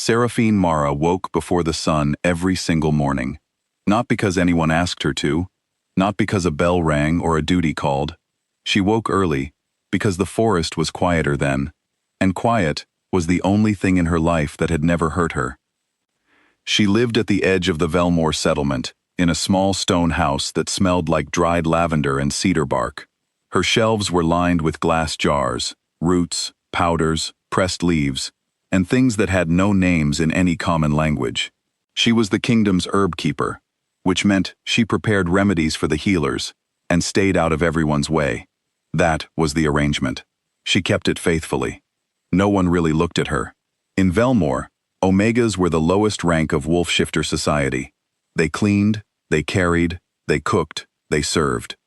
Seraphine Mara woke before the sun every single morning. Not because anyone asked her to, not because a bell rang or a duty called. She woke early because the forest was quieter then, and quiet was the only thing in her life that had never hurt her. She lived at the edge of the Velmore settlement, in a small stone house that smelled like dried lavender and cedar bark. Her shelves were lined with glass jars, roots, powders, pressed leaves, and things that had no names in any common language. She was the kingdom's herb keeper, which meant she prepared remedies for the healers and stayed out of everyone's way. That was the arrangement. She kept it faithfully. No one really looked at her. In Velmore, Omegas were the lowest rank of wolf-shifter society. They cleaned, they carried, they cooked, they served.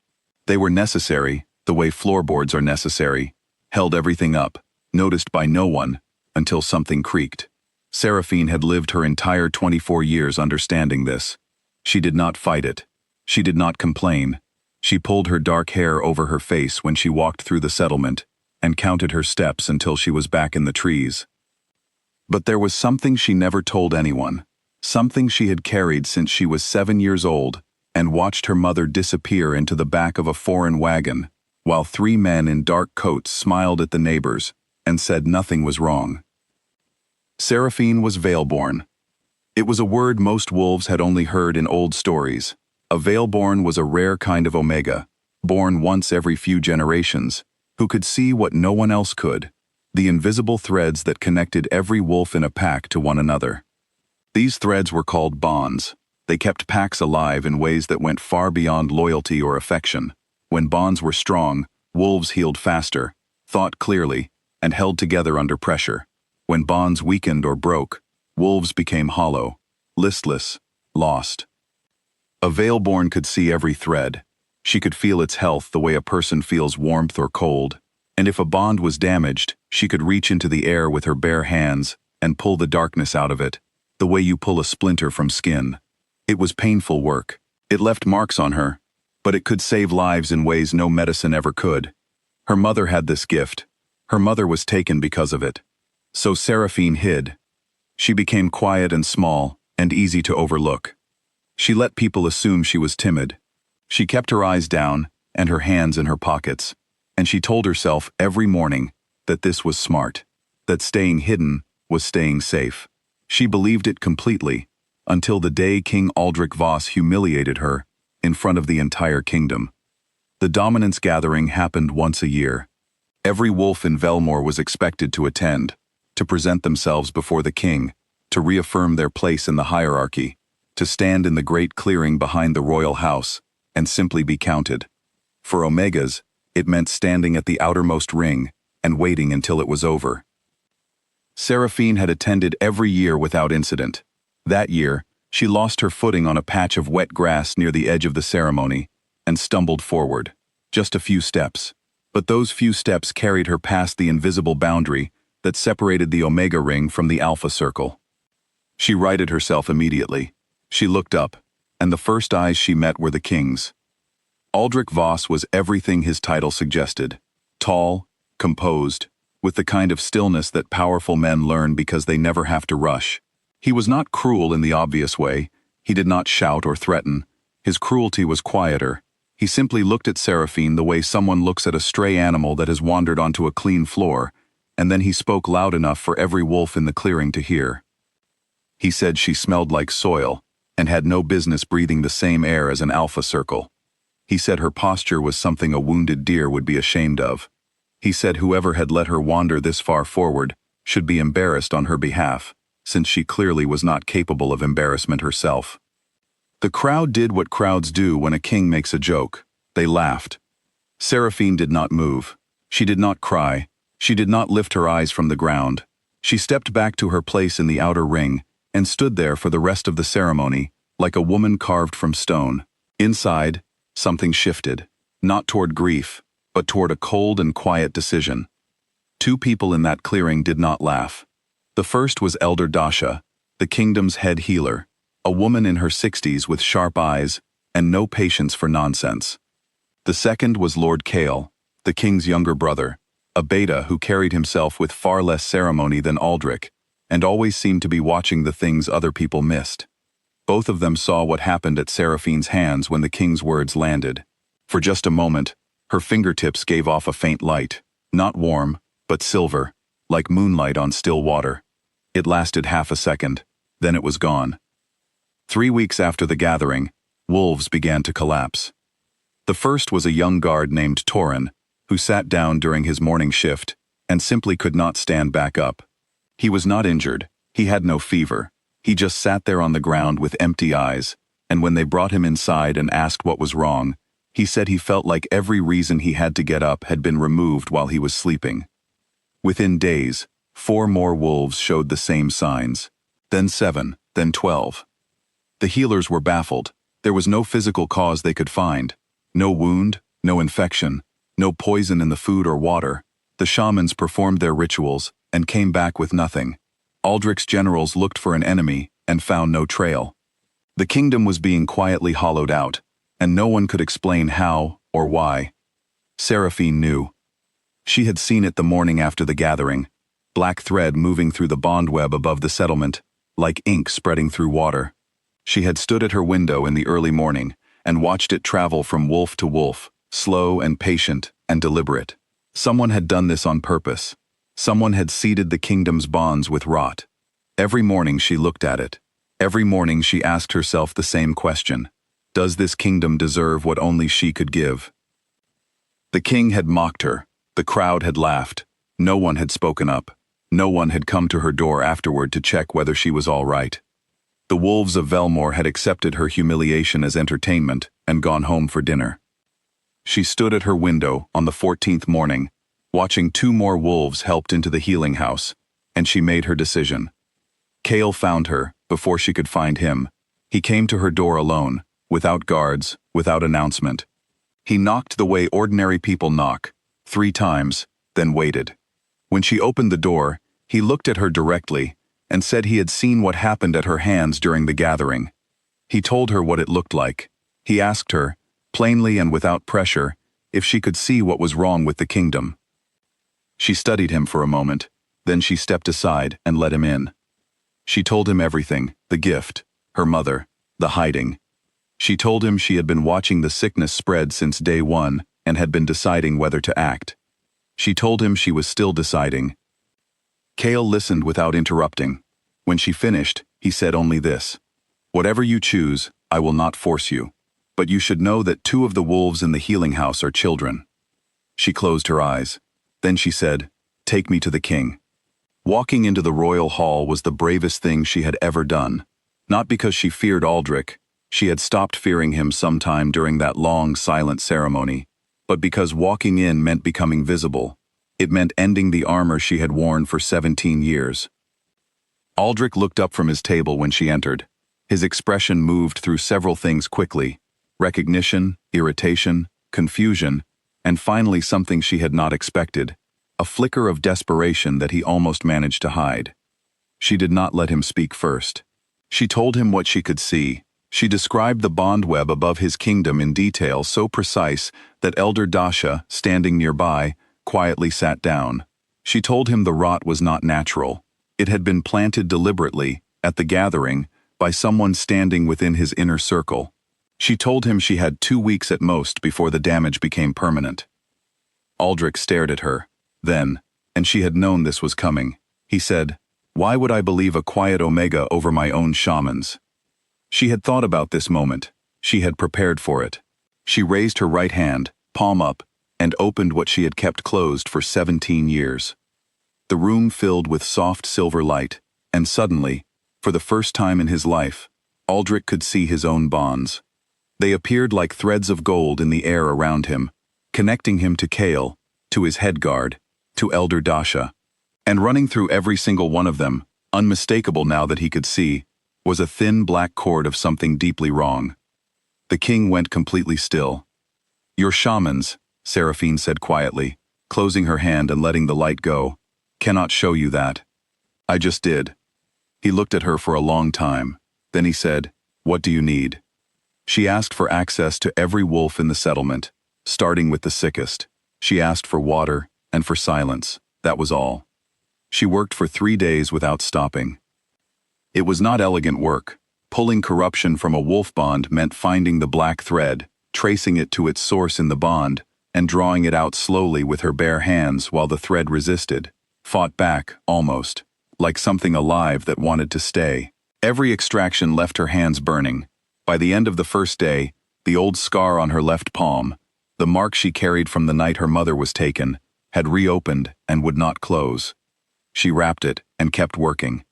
They were necessary, the way floorboards are necessary, held everything up, noticed by no one, until something creaked. Seraphine had lived her entire 24 years understanding this. She did not fight it. She did not complain. She pulled her dark hair over her face when she walked through the settlement and counted her steps until she was back in the trees. But there was something she never told anyone, something she had carried since she was 7 years old and watched her mother disappear into the back of a foreign wagon, while 3 men in dark coats smiled at the neighbors and said nothing was wrong. Seraphine was Veilborn. It was a word most wolves had only heard in old stories. A Veilborn was a rare kind of Omega, born once every few generations, who could see what no one else could, the invisible threads that connected every wolf in a pack to one another. These threads were called bonds. They kept packs alive in ways that went far beyond loyalty or affection. When bonds were strong, wolves healed faster, thought clearly, and held together under pressure. When bonds weakened or broke, wolves became hollow, listless, lost. A Veilborn could see every thread. She could feel its health the way a person feels warmth or cold, and if a bond was damaged, she could reach into the air with her bare hands and pull the darkness out of it, the way you pull a splinter from skin. It was painful work. It left marks on her, but it could save lives in ways no medicine ever could. Her mother had this gift. Her mother was taken because of it. So Seraphine hid. She became quiet and small and easy to overlook. She let people assume she was timid. She kept her eyes down and her hands in her pockets, and she told herself every morning that this was smart, that staying hidden was staying safe. She believed it completely, until the day King Aldrich Voss humiliated her in front of the entire kingdom. The Dominance Gathering happened once a year. Every wolf in Velmore was expected to attend, to present themselves before the king, to reaffirm their place in the hierarchy, to stand in the great clearing behind the royal house, and simply be counted. For Omegas, it meant standing at the outermost ring and waiting until it was over. Seraphine had attended every year without incident. That year, she lost her footing on a patch of wet grass near the edge of the ceremony and stumbled forward, just a few steps. But those few steps carried her past the invisible boundary that separated the Omega ring from the Alpha circle. She righted herself immediately. She looked up, and the first eyes she met were the king's. Aldrich Voss was everything his title suggested. Tall, composed, with the kind of stillness that powerful men learn because they never have to rush. He was not cruel in the obvious way. He did not shout or threaten. His cruelty was quieter. He simply looked at Seraphine the way someone looks at a stray animal that has wandered onto a clean floor, and then he spoke loud enough for every wolf in the clearing to hear. He said she smelled like soil and had no business breathing the same air as an Alpha circle. He said her posture was something a wounded deer would be ashamed of. He said whoever had let her wander this far forward should be embarrassed on her behalf, since she clearly was not capable of embarrassment herself. The crowd did what crowds do when a king makes a joke. They laughed. Seraphine did not move. She did not cry. She did not lift her eyes from the ground. She stepped back to her place in the outer ring and stood there for the rest of the ceremony, like a woman carved from stone. Inside, something shifted, not toward grief, but toward a cold and quiet decision. 2 people in that clearing did not laugh. The first was Elder Dasha, the kingdom's head healer, a woman in her 60s with sharp eyes and no patience for nonsense. The second was Lord Kale, the king's younger brother, a beta who carried himself with far less ceremony than Aldrich, and always seemed to be watching the things other people missed. Both of them saw what happened at Seraphine's hands when the king's words landed. For just a moment, her fingertips gave off a faint light, not warm, but silver, like moonlight on still water. It lasted half a second, then it was gone. 3 weeks after the gathering, wolves began to collapse. The first was a young guard named Torin, who sat down during his morning shift and simply could not stand back up. He was not injured, he had no fever, he just sat there on the ground with empty eyes, and when they brought him inside and asked what was wrong, he said he felt like every reason he had to get up had been removed while he was sleeping. Within days, 4 more wolves showed the same signs, then 7, then 12. The healers were baffled. There was no physical cause they could find. No wound, no infection, no poison in the food or water. The shamans performed their rituals and came back with nothing. Aldrich's generals looked for an enemy and found no trail. The kingdom was being quietly hollowed out, and no one could explain how or why. Seraphine knew. She had seen it the morning after the gathering, black thread moving through the bond web above the settlement, like ink spreading through water. She had stood at her window in the early morning and watched it travel from wolf to wolf, slow and patient and deliberate. Someone had done this on purpose. Someone had seeded the kingdom's bonds with rot. Every morning she looked at it. Every morning she asked herself the same question. Does this kingdom deserve what only she could give? The king had mocked her. The crowd had laughed. No one had spoken up. No one had come to her door afterward to check whether she was all right. The wolves of Velmore had accepted her humiliation as entertainment and gone home for dinner. She stood at her window on the 14th morning, watching 2 more wolves helped into the healing house, and she made her decision. Cale found her before she could find him. He came to her door alone, without guards, without announcement. He knocked the way ordinary people knock, 3 times, then waited. When she opened the door, he looked at her directly and said he had seen what happened at her hands during the gathering. He told her what it looked like. He asked her, plainly and without pressure, if she could see what was wrong with the kingdom. She studied him for a moment, then she stepped aside and let him in. She told him everything, the gift, her mother, the hiding. She told him she had been watching the sickness spread since day 1 and had been deciding whether to act. She told him she was still deciding. Cale listened without interrupting. When she finished, he said only this: "Whatever you choose, I will not force you. But you should know that 2 of the wolves in the healing house are children." She closed her eyes. Then she said, "Take me to the king." Walking into the royal hall was the bravest thing she had ever done. Not because she feared Aldrich. She had stopped fearing him sometime during that long, silent ceremony. But because walking in meant becoming visible. It meant ending the armor she had worn for 17 years. Aldrich looked up from his table when she entered. His expression moved through several things quickly: recognition, irritation, confusion, and finally something she had not expected, a flicker of desperation that he almost managed to hide. She did not let him speak first. She told him what she could see. She described the bond web above his kingdom in detail so precise that Elder Dasha, standing nearby, quietly sat down. She told him the rot was not natural. It had been planted deliberately, at the gathering, by someone standing within his inner circle. She told him she had 2 weeks at most before the damage became permanent. Aldrich stared at her. Then, and she had known this was coming, he said, "Why would I believe a quiet Omega over my own shamans?" She had thought about this moment. She had prepared for it. She raised her right hand, palm up, and opened what she had kept closed for 17 years. The room filled with soft silver light, and suddenly, for the first time in his life, Aldrich could see his own bonds. They appeared like threads of gold in the air around him, connecting him to Cale, to his head guard, to Elder Dasha. And running through every single one of them, unmistakable now that he could see, was a thin black cord of something deeply wrong. The king went completely still. "Your shamans," Seraphine said quietly, closing her hand and letting the light go, "cannot show you that. I just did." He looked at her for a long time. Then he said, "What do you need?" She asked for access to every wolf in the settlement, starting with the sickest. She asked for water and for silence. That was all. She worked for 3 days without stopping. It was not elegant work. Pulling corruption from a wolf bond meant finding the black thread, tracing it to its source in the bond, and drawing it out slowly with her bare hands while the thread resisted, fought back, almost, like something alive that wanted to stay. Every extraction left her hands burning. By the end of the first day, the old scar on her left palm, the mark she carried from the night her mother was taken, had reopened and would not close. She wrapped it and kept working.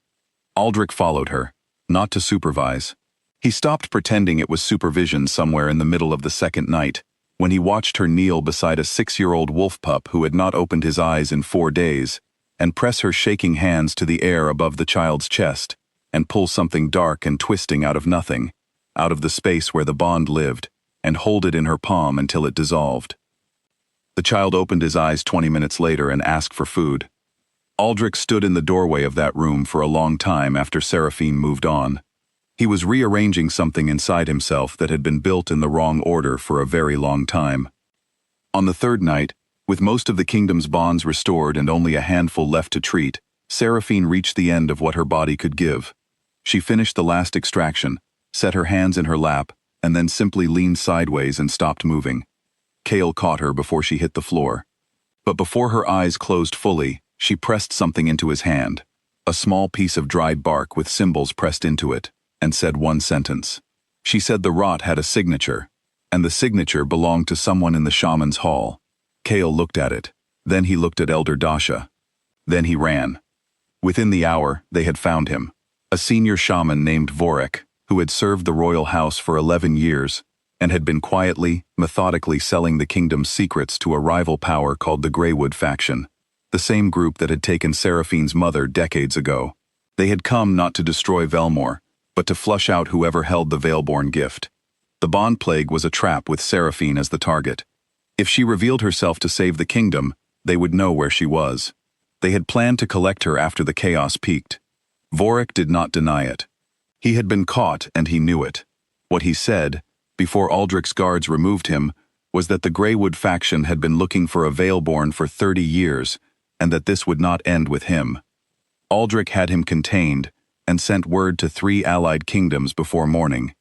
Aldrich followed her, not to supervise. He stopped pretending it was supervision somewhere in the middle of the second night, when he watched her kneel beside a 6-year-old wolf pup who had not opened his eyes in 4 days, and press her shaking hands to the air above the child's chest, and pull something dark and twisting out of nothing, out of the space where the bond lived, and hold it in her palm until it dissolved. The child opened his eyes 20 minutes later and asked for food. Aldrich stood in the doorway of that room for a long time after Seraphine moved on. He was rearranging something inside himself that had been built in the wrong order for a very long time. On the third night, with most of the kingdom's bonds restored and only a handful left to treat, Seraphine reached the end of what her body could give. She finished the last extraction, set her hands in her lap, and then simply leaned sideways and stopped moving. Cale caught her before she hit the floor. But before her eyes closed fully, she pressed something into his hand, a small piece of dried bark with symbols pressed into it, and said one sentence. She said the rot had a signature, and the signature belonged to someone in the shaman's hall. Cale looked at it. Then he looked at Elder Dasha. Then he ran. Within the hour, they had found him, a senior shaman named Vorek, who had served the royal house for 11 years, and had been quietly, methodically selling the kingdom's secrets to a rival power called the Greywood faction, the same group that had taken Seraphine's mother decades ago. They had come not to destroy Velmore, but to flush out whoever held the Veilborn gift. The Bond Plague was a trap with Seraphine as the target. If she revealed herself to save the kingdom, they would know where she was. They had planned to collect her after the chaos peaked. Vorek did not deny it. He had been caught and he knew it. What he said, before Aldrich's guards removed him, was that the Greywood faction had been looking for a Veilborn for 30 years, and that this would not end with him. Aldrich had him contained, and sent word to 3 allied kingdoms before morning.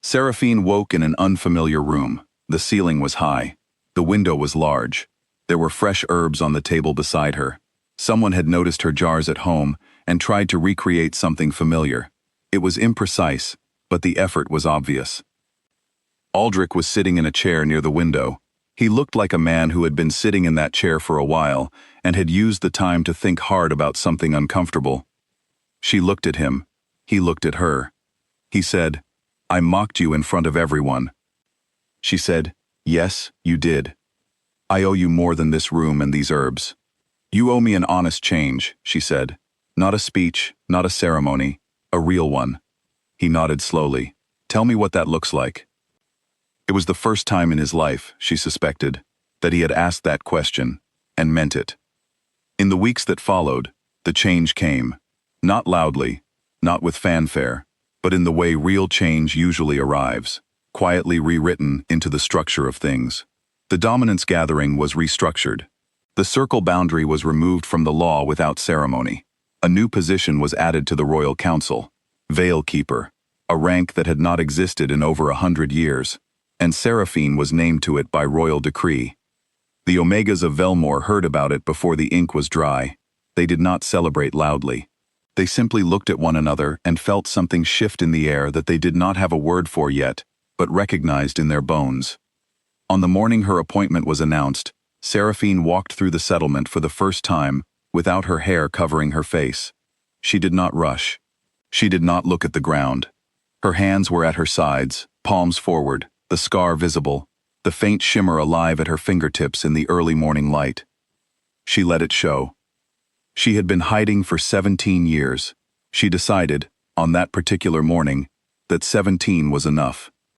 Seraphine woke in an unfamiliar room. The ceiling was high. The window was large. There were fresh herbs on the table beside her. Someone had noticed her jars at home and tried to recreate something familiar. It was imprecise, but the effort was obvious. Aldrich was sitting in a chair near the window. He looked like a man who had been sitting in that chair for a while and had used the time to think hard about something uncomfortable. She looked at him. He looked at her. He said, "I mocked you in front of everyone." She said, "Yes, you did. I owe you more than this room and these herbs. You owe me an honest change," she said. "Not a speech, not a ceremony, a real one." He nodded slowly. "Tell me what that looks like." It was the first time in his life, she suspected, that he had asked that question, and meant it. In the weeks that followed, the change came. Not loudly, not with fanfare, but in the way real change usually arrives, quietly rewritten into the structure of things. The dominance gathering was restructured. The circle boundary was removed from the law without ceremony. A new position was added to the royal council, Veil Keeper, a rank that had not existed in over 100 years, and Seraphine was named to it by royal decree. The Omegas of Velmore heard about it before the ink was dry. They did not celebrate loudly. They simply looked at one another and felt something shift in the air that they did not have a word for yet, but recognized in their bones. On the morning her appointment was announced, Seraphine walked through the settlement for the first time without her hair covering her face. She did not rush. She did not look at the ground. Her hands were at her sides, palms forward, the scar visible, the faint shimmer alive at her fingertips in the early morning light. She let it show. She had been hiding for 17 years. She decided, on that particular morning, that 17 was enough.